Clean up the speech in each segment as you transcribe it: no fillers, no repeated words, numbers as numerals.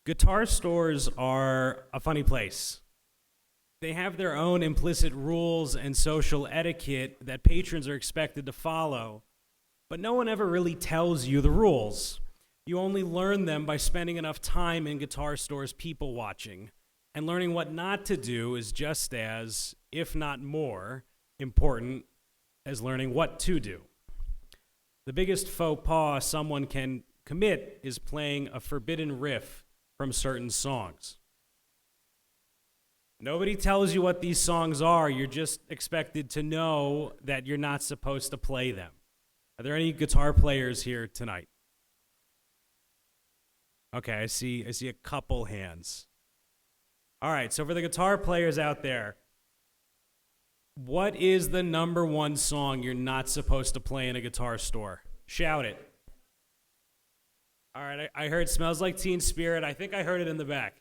Guitar stores are a funny place. They have their own implicit rules and social etiquette that patrons are expected to follow, but no one ever really tells you the rules. You only learn them by spending enough time in guitar stores people watching, and learning what not to do is just as, if not more, important as learning what to do. The biggest faux pas someone can commit is playing a forbidden riff from certain songs. Nobody tells you what these songs are. You're just expected to know that you're not supposed to play them. Are there any guitar players here tonight? Okay, I see a couple hands. All right, so for the guitar players out there, what is the number one song you're not supposed to play in a guitar store? Shout it. All right, I heard Smells Like Teen Spirit. I think I heard it in the back.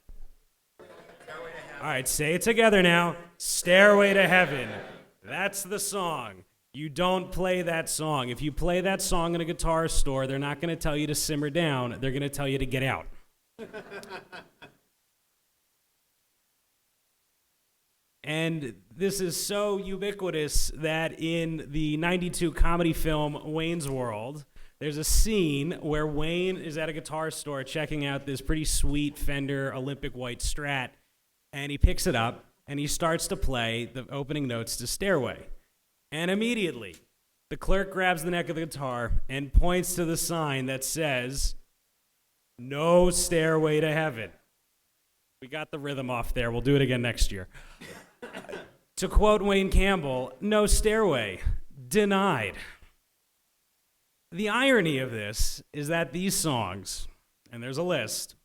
All right, say it together now. Stairway to Heaven. That's the song. You don't play that song. If you play that song in a guitar store, they're not going to tell you to simmer down. They're going to tell you to get out. And this is so ubiquitous that in the 92 comedy film Wayne's World, there's a scene where Wayne is at a guitar store checking out this pretty sweet Fender Olympic White Strat, and he picks it up and he starts to play the opening notes to Stairway. And immediately, the clerk grabs the neck of the guitar and points to the sign that says, "No Stairway to Heaven." We got the rhythm off there. We'll do it again next year. To quote Wayne Campbell, "No stairway, denied." The irony of this is that these songs, and there's a list,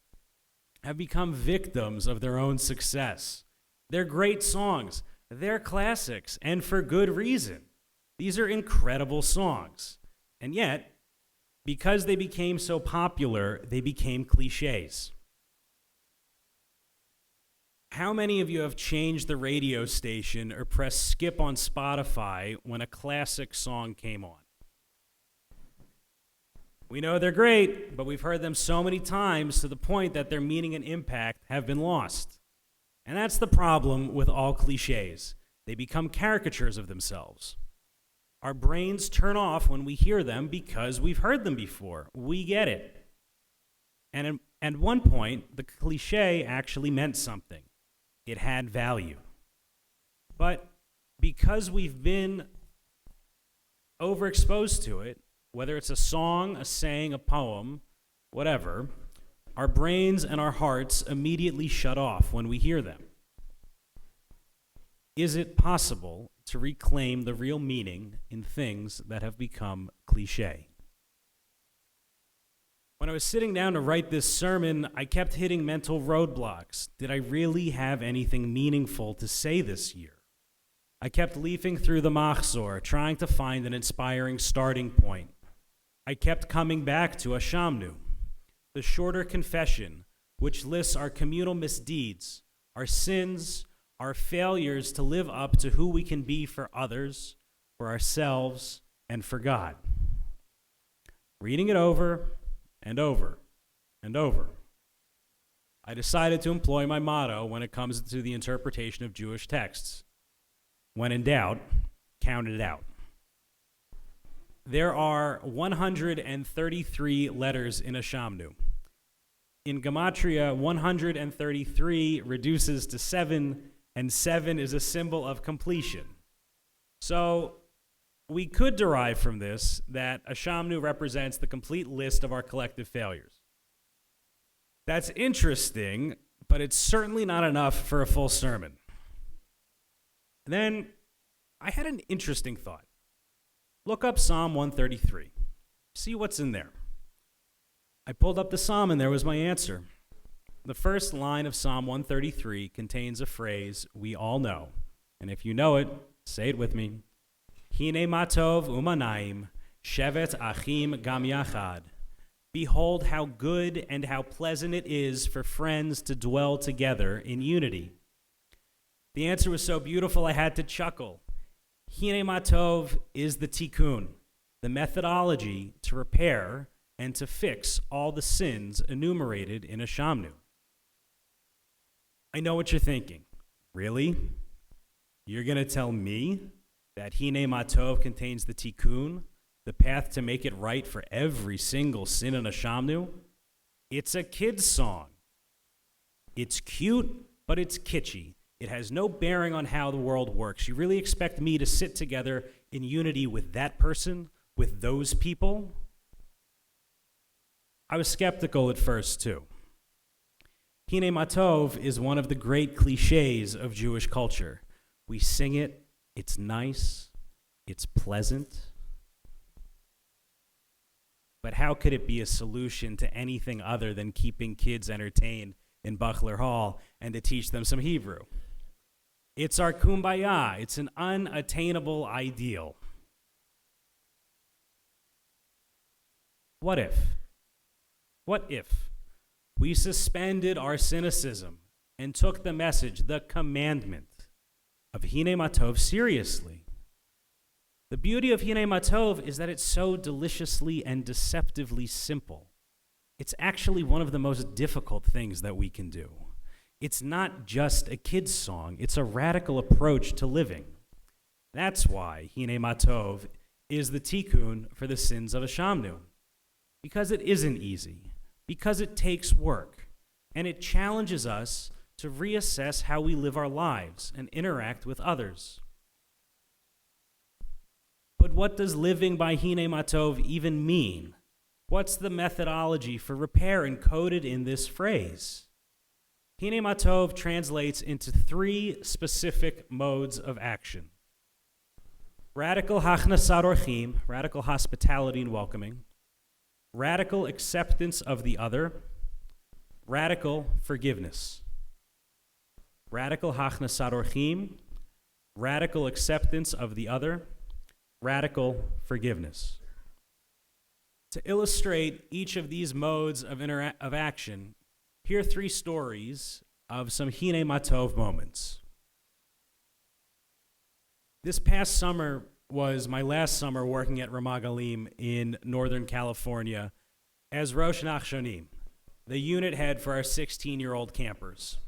have become victims of their own success. They're great songs. They're classics, and for good reason. These are incredible songs. And yet, because they became so popular, they became cliches. How many of you have changed the radio station or pressed skip on Spotify when a classic song came on? We know they're great, but we've heard them so many times to the point that their meaning and impact have been lost. And that's the problem with all cliches. They become caricatures of themselves. Our brains turn off when we hear them because we've heard them before. We get it. And at one point, the cliche actually meant something. It had value. But because we've been overexposed to it, whether it's a song, a saying, a poem, whatever, our brains and our hearts immediately shut off when we hear them. Is it possible to reclaim the real meaning in things that have become cliche? When I was sitting down to write this sermon, I kept hitting mental roadblocks. Did I really have anything meaningful to say this year? I kept leafing through the Machzor, trying to find an inspiring starting point. I kept coming back to Ashamnu, the shorter confession, which lists our communal misdeeds, our sins, our failures to live up to who we can be for others, for ourselves, and for God. Reading it over and over and over, I decided to employ my motto when it comes to the interpretation of Jewish texts. When in doubt, count it out. There are 133 letters in Ashamnu. In Gematria, 133 reduces to 7, and 7 is a symbol of completion. So we could derive from this that Ashamnu represents the complete list of our collective failures. That's interesting, but it's certainly not enough for a full sermon. Then I had an interesting thought. Look up Psalm 133. See what's in there. I pulled up the psalm and there was my answer. The first line of Psalm 133 contains a phrase we all know. And if you know it, say it with me. Hinei matov umanaim, shevet achim gam yachad. Behold how good and how pleasant it is for friends to dwell together in unity. The answer was so beautiful I had to chuckle. Hinei matov is the tikkun, the methodology to repair and to fix all the sins enumerated in Ashamnu. I know what you're thinking. Really? You're going to tell me that Hinei Matov contains the tikkun, the path to make it right for every single sin in a shamnu? It's a kid's song. It's cute, but it's kitschy. It has no bearing on how the world works. You really expect me to sit together in unity with that person, with those people? I was skeptical at first, too. Hinei Matov is one of the great cliches of Jewish culture. We sing it, it's nice, it's pleasant. But how could it be a solution to anything other than keeping kids entertained in Butler Hall and to teach them some Hebrew? It's our kumbaya. It's an unattainable ideal. What if we suspended our cynicism and took the message, the commandment of Hinei Matov seriously? The beauty of Hinei Matov is that it's so deliciously and deceptively simple. It's actually one of the most difficult things that we can do. It's not just a kid's song. It's a radical approach to living. That's why Hinei Matov is the tikkun for the sins of a shamnu. Because it isn't easy. Because it takes work. And it challenges us to reassess how we live our lives and interact with others. But what does living by Hinei Matov even mean? What's the methodology for repair encoded in this phrase? Hinei Matov translates into 3 specific modes of action. Radical hachnasat orchim, radical hospitality and welcoming. Radical acceptance of the other. Radical forgiveness. Radical hachnasat orchim, radical acceptance of the other. Radical forgiveness. To illustrate each of these modes of action, here are 3 stories of some Hinei Matov moments. This past summer was my last summer working at Ramat Galim in Northern California as Rosh Nachshonim, the unit head for our 16-year-old campers.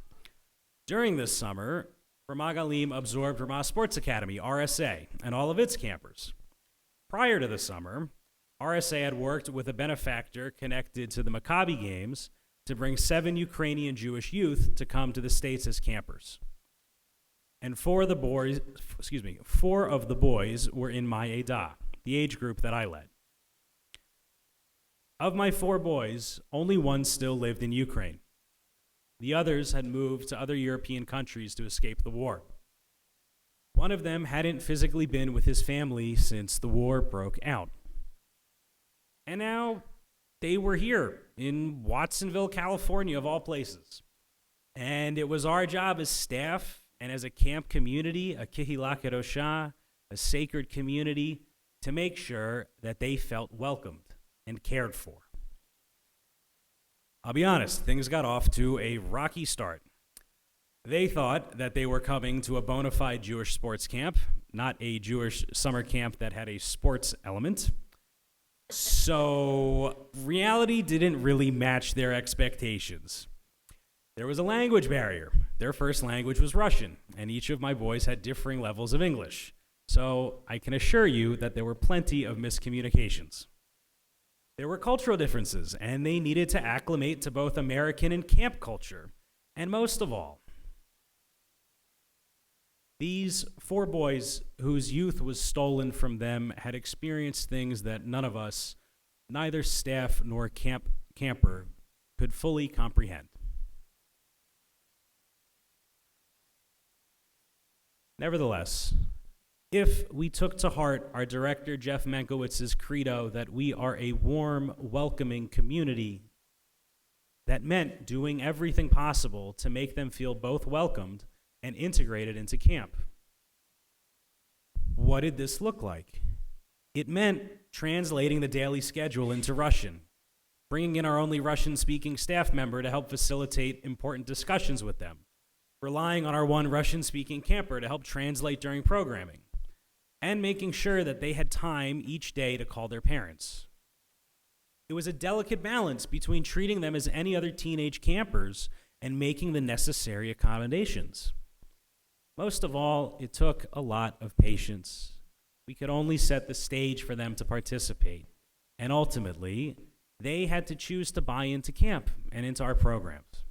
During this summer, Ramat Galim absorbed Ramah Sports Academy, RSA, and all of its campers. Prior to the summer, RSA had worked with a benefactor connected to the Maccabi games to bring 7 Ukrainian Jewish youth to come to the States as campers. And 4 of the boys were in my Edah, the age group that I led. Of my 4 boys, only one still lived in Ukraine. The others had moved to other European countries to escape the war. One of them hadn't physically been with his family since the war broke out. And now they were here in Watsonville, California, of all places. And it was our job as staff and as a camp community, a Kehillah Kedosha, a sacred community, to make sure that they felt welcomed and cared for. I'll be honest, things got off to a rocky start. They thought that they were coming to a bona fide Jewish sports camp, not a Jewish summer camp that had a sports element. So reality didn't really match their expectations. There was a language barrier. Their first language was Russian, and each of my boys had differing levels of English. So I can assure you that there were plenty of miscommunications. There were cultural differences, and they needed to acclimate to both American and camp culture. And most of all, these 4 boys whose youth was stolen from them had experienced things that none of us, neither staff nor camper, could fully comprehend. Nevertheless, if we took to heart our director Jeff Mankowitz's credo that we are a warm, welcoming community, that meant doing everything possible to make them feel both welcomed and integrated into camp. What did this look like? It meant translating the daily schedule into Russian, bringing in our only Russian-speaking staff member to help facilitate important discussions with them, relying on our one Russian-speaking camper to help translate during programming, and making sure that they had time each day to call their parents. It was a delicate balance between treating them as any other teenage campers and making the necessary accommodations. Most of all, it took a lot of patience. We could only set the stage for them to participate, and ultimately, they had to choose to buy into camp and into our programs.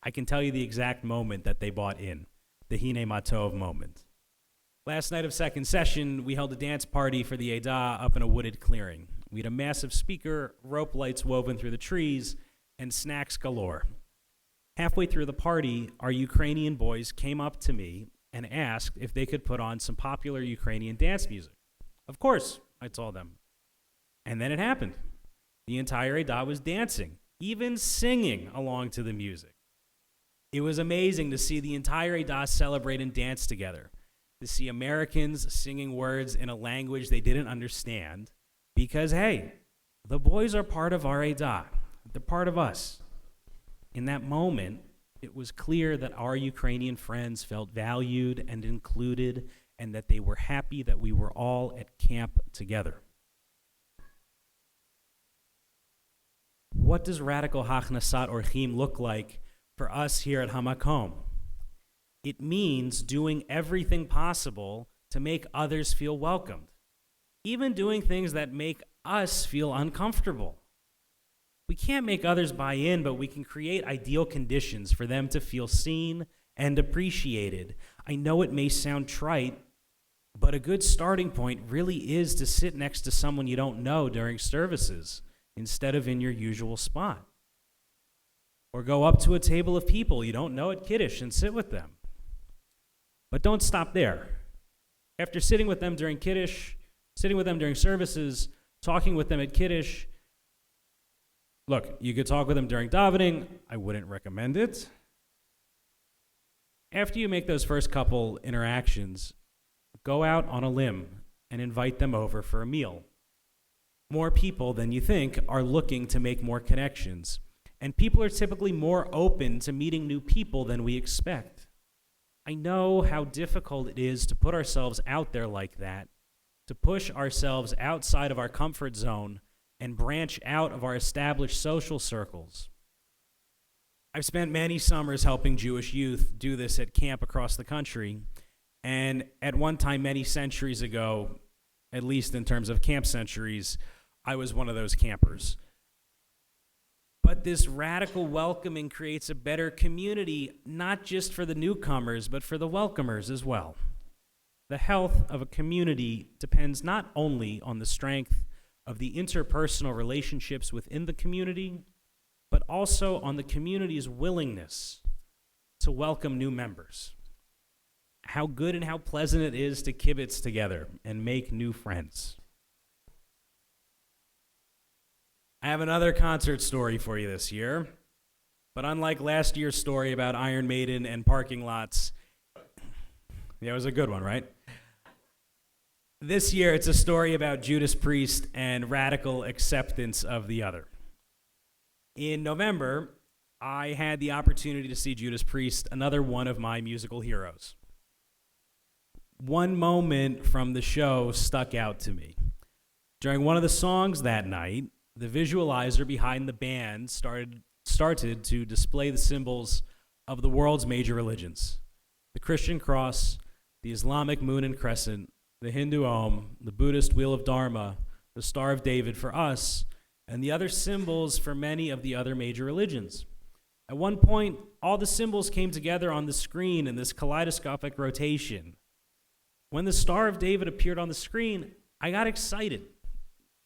I can tell you the exact moment that they bought in, the Hinei Matov moment. Last night of second session, we held a dance party for the Edah up in a wooded clearing. We had a massive speaker, rope lights woven through the trees, and snacks galore. Halfway through the party, our Ukrainian boys came up to me and asked if they could put on some popular Ukrainian dance music. Of course, I told them. And then it happened. The entire Edah was dancing, even singing along to the music. It was amazing to see the entire Edah celebrate and dance together, to see Americans singing words in a language they didn't understand, because, hey, the boys are part of our Edah. They're part of us. In that moment, it was clear that our Ukrainian friends felt valued and included, and that they were happy that we were all at camp together. What does radical Hachnasat Orchim look like for us here at HAMAKOM? It means doing everything possible to make others feel welcomed, even doing things that make us feel uncomfortable. We can't make others buy in, but we can create ideal conditions for them to feel seen and appreciated. I know it may sound trite, but a good starting point really is to sit next to someone you don't know during services instead of in your usual spot. Or go up to a table of people you don't know at Kiddush and sit with them. But don't stop there. After sitting with them during Kiddush, sitting with them during services, talking with them at Kiddush, look, you could talk with them during davening. I wouldn't recommend it. After you make those first couple interactions, go out on a limb and invite them over for a meal. More people than you think are looking to make more connections, and people are typically more open to meeting new people than we expect. I know how difficult it is to put ourselves out there like that, to push ourselves outside of our comfort zone and branch out of our established social circles. I've spent many summers helping Jewish youth do this at camp across the country, and at one time many centuries ago, at least in terms of camp centuries, I was one of those campers. But this radical welcoming creates a better community, not just for the newcomers, but for the welcomers as well. The health of a community depends not only on the strength of the interpersonal relationships within the community, but also on the community's willingness to welcome new members. How good and how pleasant it is to kibitz together and make new friends. I have another concert story for you this year, but unlike last year's story about Iron Maiden and parking lots, yeah, it was a good one, right? This year, it's a story about Judas Priest and radical acceptance of the other. In November, I had the opportunity to see Judas Priest, another one of my musical heroes. One moment from the show stuck out to me. During one of the songs that night, the visualizer behind the band started to display the symbols of the world's major religions: the Christian cross, the Islamic moon and crescent, the Hindu Om, the Buddhist wheel of Dharma, the Star of David for us, and the other symbols for many of the other major religions. At one point, all the symbols came together on the screen in this kaleidoscopic rotation. When the Star of David appeared on the screen, I got excited,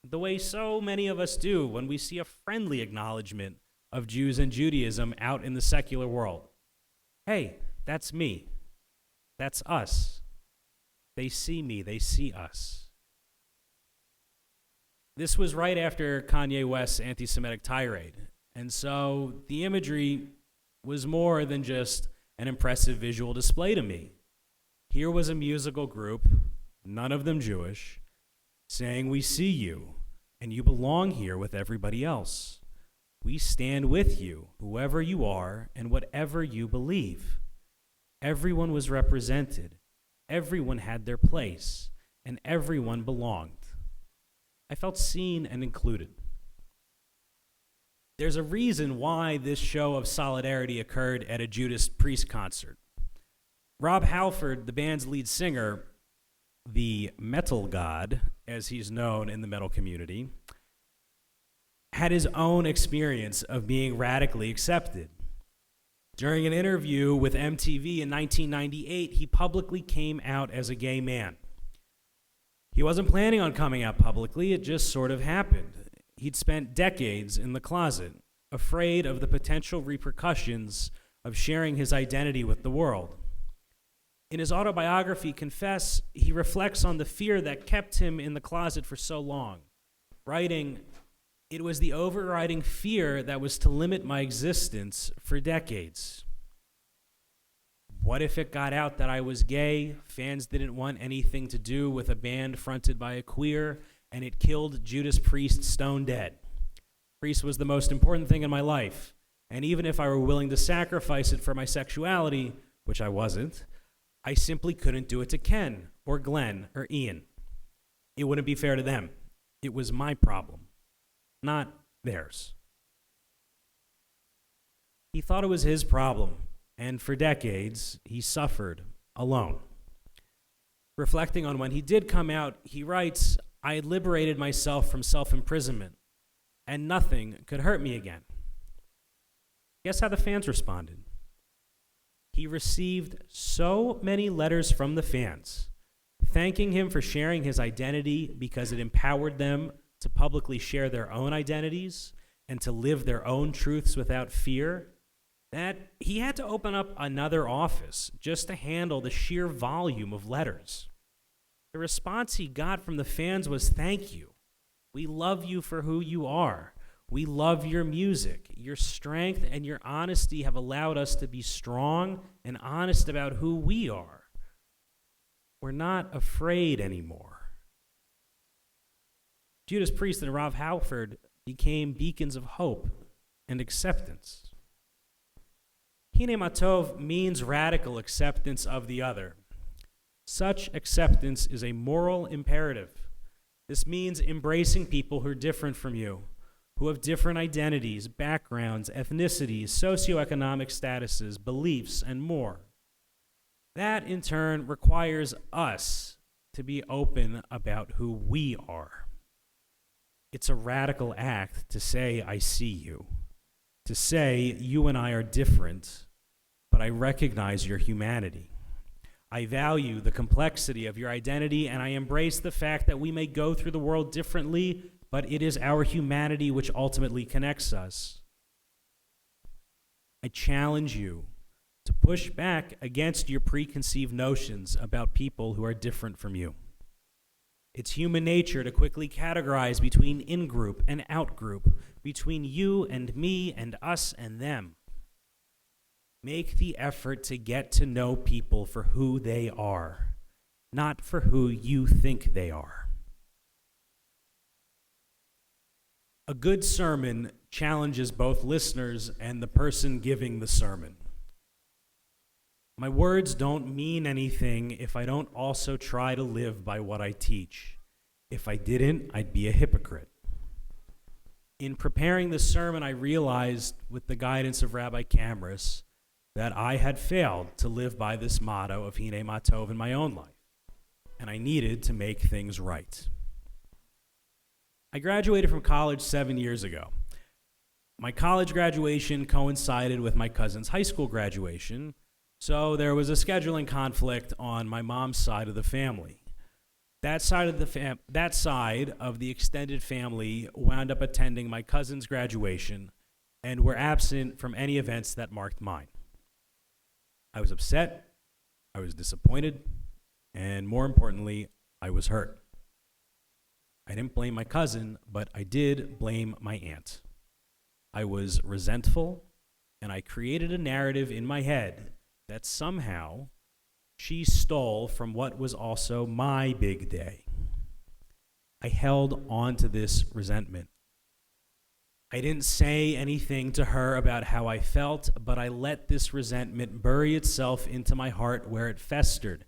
the way so many of us do when we see a friendly acknowledgement of Jews and Judaism out in the secular world. Hey, that's me. That's us. They see me. They see us. This was right after Kanye West's anti-Semitic tirade, and so the imagery was more than just an impressive visual display to me. Here was a musical group, none of them Jewish, saying, "We see you, and you belong here with everybody else. We stand with you, whoever you are, and whatever you believe." Everyone was represented. Everyone had their place, and everyone belonged. I felt seen and included. There's a reason why this show of solidarity occurred at a Judas Priest concert. Rob Halford, the band's lead singer, the metal god, as he's known in the metal community, had his own experience of being radically accepted. During an interview with MTV in 1998, he publicly came out as a gay man. He wasn't planning on coming out publicly, it just sort of happened. He'd spent decades in the closet, afraid of the potential repercussions of sharing his identity with the world. In his autobiography, Confess, he reflects on the fear that kept him in the closet for so long, writing, "It was the overriding fear that was to limit my existence for decades. What if it got out that I was gay, fans didn't want anything to do with a band fronted by a queer, and it killed Judas Priest stone dead? Priest was the most important thing in my life, and even if I were willing to sacrifice it for my sexuality, which I wasn't, I simply couldn't do it to Ken or Glenn or Ian. It wouldn't be fair to them. It was my problem, not theirs." He thought it was his problem, and for decades, he suffered alone. Reflecting on when he did come out, he writes, "I had liberated myself from self-imprisonment, and nothing could hurt me again." Guess how the fans responded? He received so many letters from the fans, thanking him for sharing his identity because it empowered them to publicly share their own identities and to live their own truths without fear, that he had to open up another office just to handle the sheer volume of letters. The response he got from the fans was, "Thank you. We love you for who you are. We love your music. Your strength and your honesty have allowed us to be strong and honest about who we are. We're not afraid anymore." Judas Priest and Rob Halford became beacons of hope and acceptance. Hinei Matov means radical acceptance of the other. Such acceptance is a moral imperative. This means embracing people who are different from you, who have different identities, backgrounds, ethnicities, socioeconomic statuses, beliefs, and more. That, in turn, requires us to be open about who we are. It's a radical act to say, "I see you," to say, "You and I are different, but I recognize your humanity. I value the complexity of your identity, and I embrace the fact that we may go through the world differently, but it is our humanity which ultimately connects us." I challenge you to push back against your preconceived notions about people who are different from you. It's human nature to quickly categorize between in-group and out-group, between you and me and us and them. Make the effort to get to know people for who they are, not for who you think they are. A good sermon challenges both listeners and the person giving the sermon. My words don't mean anything if I don't also try to live by what I teach. If I didn't, I'd be a hypocrite. In preparing this sermon, I realized, with the guidance of Rabbi Camrus, that I had failed to live by this motto of Hinei Matov in my own life, and I needed to make things right. I graduated from college 7 years ago. My college graduation coincided with my cousin's high school graduation, so there was a scheduling conflict on my mom's side of the family. That side of the extended family wound up attending my cousin's graduation and were absent from any events that marked mine. I was upset, I was disappointed, and more importantly, I was hurt. I didn't blame my cousin, but I did blame my aunt. I was resentful, and I created a narrative in my head that somehow she stole from what was also my big day. I held on to this resentment. I didn't say anything to her about how I felt, but I let this resentment bury itself into my heart where it festered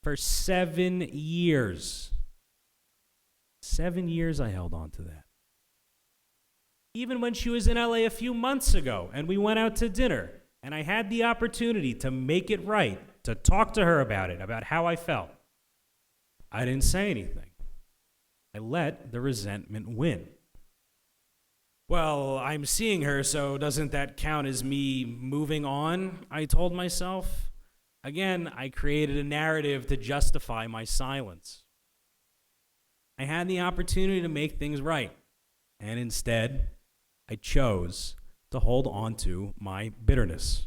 for 7 years. 7 years I held on to that. Even when she was in LA a few months ago and we went out to dinner and I had the opportunity to make it right, to talk to her about it, about how I felt, I didn't say anything. I let the resentment win. Well, I'm seeing her, so doesn't that count as me moving on? I told myself. Again, I created a narrative to justify my silence. I had the opportunity to make things right, and instead, I chose to hold on to my bitterness.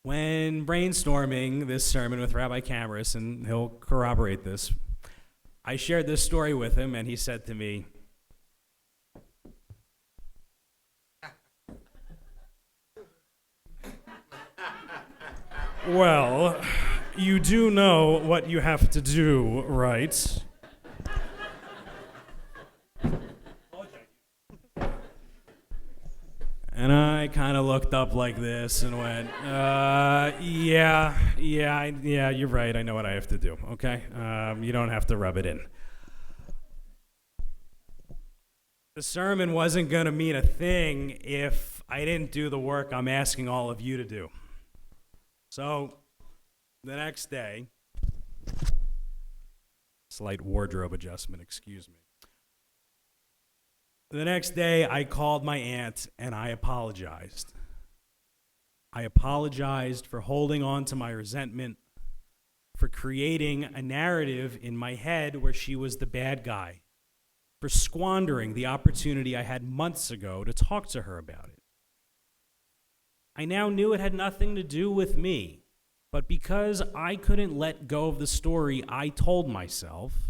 When brainstorming this sermon with Rabbi Cameras, and he'll corroborate this, I shared this story with him, and he said to me, "Well, you do know what you have to do, right?" And I kind of looked up like this and went, yeah, you're right. I know what I have to do, okay? You don't have to rub it in. The sermon wasn't going to mean a thing if I didn't do the work I'm asking all of you to do. So, the next day, slight wardrobe adjustment, excuse me. The next day, I called my aunt and I apologized. I apologized for holding on to my resentment, for creating a narrative in my head where she was the bad guy, for squandering the opportunity I had months ago to talk to her about it. I now knew it had nothing to do with me, but because I couldn't let go of the story I told myself,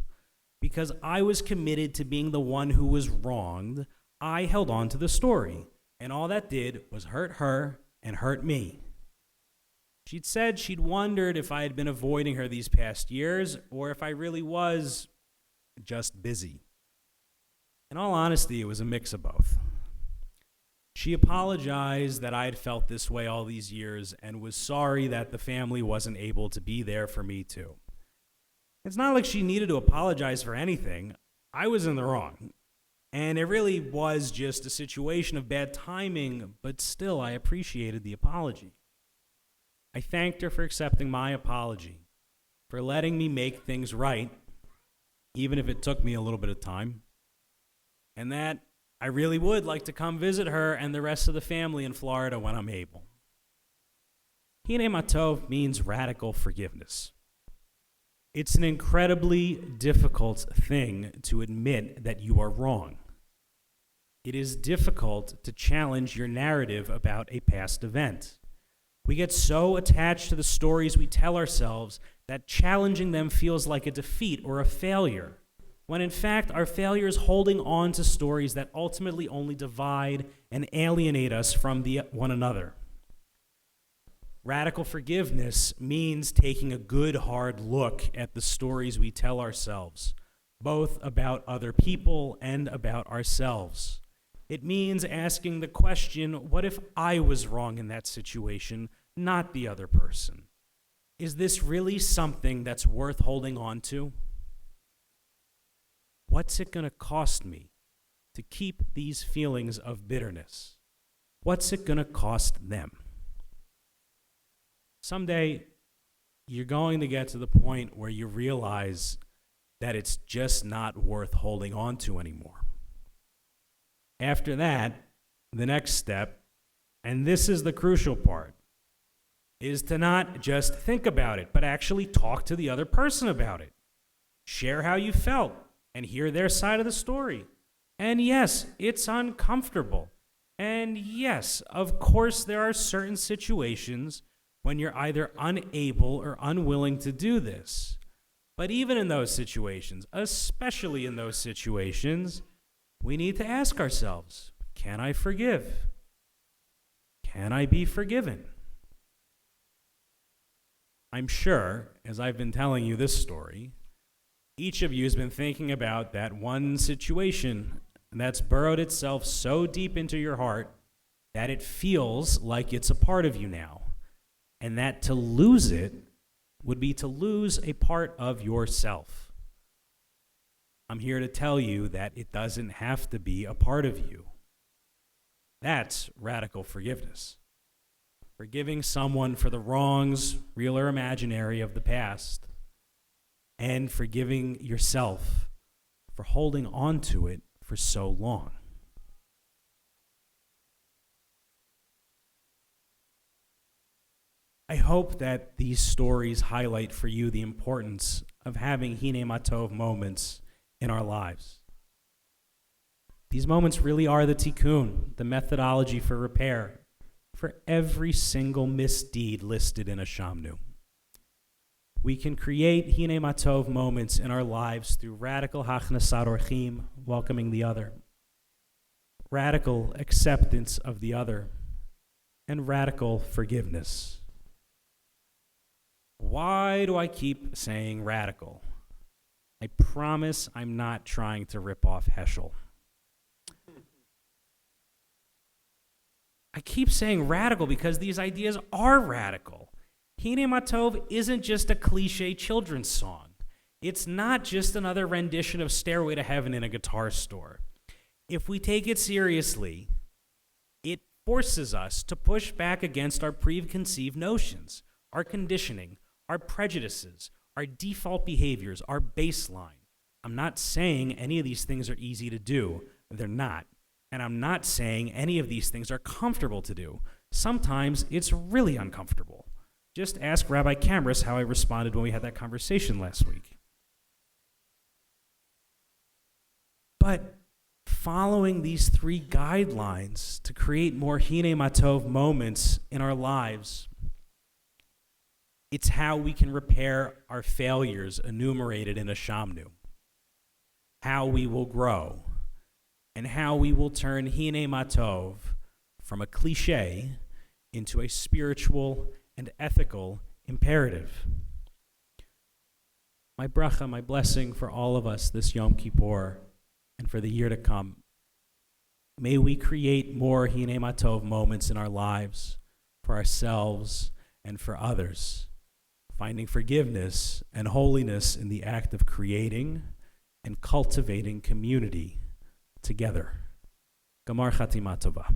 because I was committed to being the one who was wronged, I held on to the story, and all that did was hurt her and hurt me. She'd said she'd wondered if I had been avoiding her these past years, or if I really was just busy. In all honesty, it was a mix of both. She apologized that I had felt this way all these years and was sorry that the family wasn't able to be there for me too. It's not like she needed to apologize for anything. I was in the wrong. And it really was just a situation of bad timing, but still I appreciated the apology. I thanked her for accepting my apology, for letting me make things right, even if it took me a little bit of time, and that I really would like to come visit her and the rest of the family in Florida when I'm able. Hinei means radical forgiveness. It's an incredibly difficult thing to admit that you are wrong. It is difficult to challenge your narrative about a past event. We get so attached to the stories we tell ourselves that challenging them feels like a defeat or a failure, when in fact our failure is holding on to stories that ultimately only divide and alienate us from one another. Radical forgiveness means taking a good, hard look at the stories we tell ourselves, both about other people and about ourselves. It means asking the question, what if I was wrong in that situation, not the other person? Is this really something that's worth holding on to? What's it going to cost me to keep these feelings of bitterness? What's it going to cost them? Someday, you're going to get to the point where you realize that it's just not worth holding on to anymore. After that, the next step, and this is the crucial part, is to not just think about it, but actually talk to the other person about it. Share how you felt and hear their side of the story. And yes, it's uncomfortable. And yes, of course, there are certain situations when you're either unable or unwilling to do this. But even in those situations, especially in those situations, we need to ask ourselves, can I forgive? Can I be forgiven? I'm sure, as I've been telling you this story, each of you has been thinking about that one situation that's burrowed itself so deep into your heart that it feels like it's a part of you now. And that to lose it would be to lose a part of yourself. I'm here to tell you that it doesn't have to be a part of you. That's radical forgiveness. Forgiving someone for the wrongs, real or imaginary, of the past, and forgiving yourself for holding on to it for so long. I hope that these stories highlight for you the importance of having Hinei Matov moments in our lives. These moments really are the tikkun, the methodology for repair, for every single misdeed listed in a shamnu. We can create Hinei Matov moments in our lives through radical hachnasat orchim, welcoming the other, radical acceptance of the other, and radical forgiveness. Why do I keep saying radical? I promise I'm not trying to rip off Heschel. I keep saying radical because these ideas are radical. Hinei Matov isn't just a cliche children's song. It's not just another rendition of Stairway to Heaven in a guitar store. If we take it seriously, it forces us to push back against our preconceived notions, our conditioning, our prejudices, our default behaviors, our baseline. I'm not saying any of these things are easy to do. They're not. And I'm not saying any of these things are comfortable to do. Sometimes it's really uncomfortable. Just ask Rabbi Kamras how I responded when we had that conversation last week. But following these 3 guidelines to create more Hinei Matov moments in our lives, it's how we can repair our failures enumerated in a shamnu, how we will grow, and how we will turn Hinei Matov from a cliche into a spiritual and ethical imperative. My bracha, my blessing for all of us this Yom Kippur and for the year to come. May we create more Hinei Matov moments in our lives for ourselves and for others, finding forgiveness and holiness in the act of creating and cultivating community together. Gamar Chatima Tova.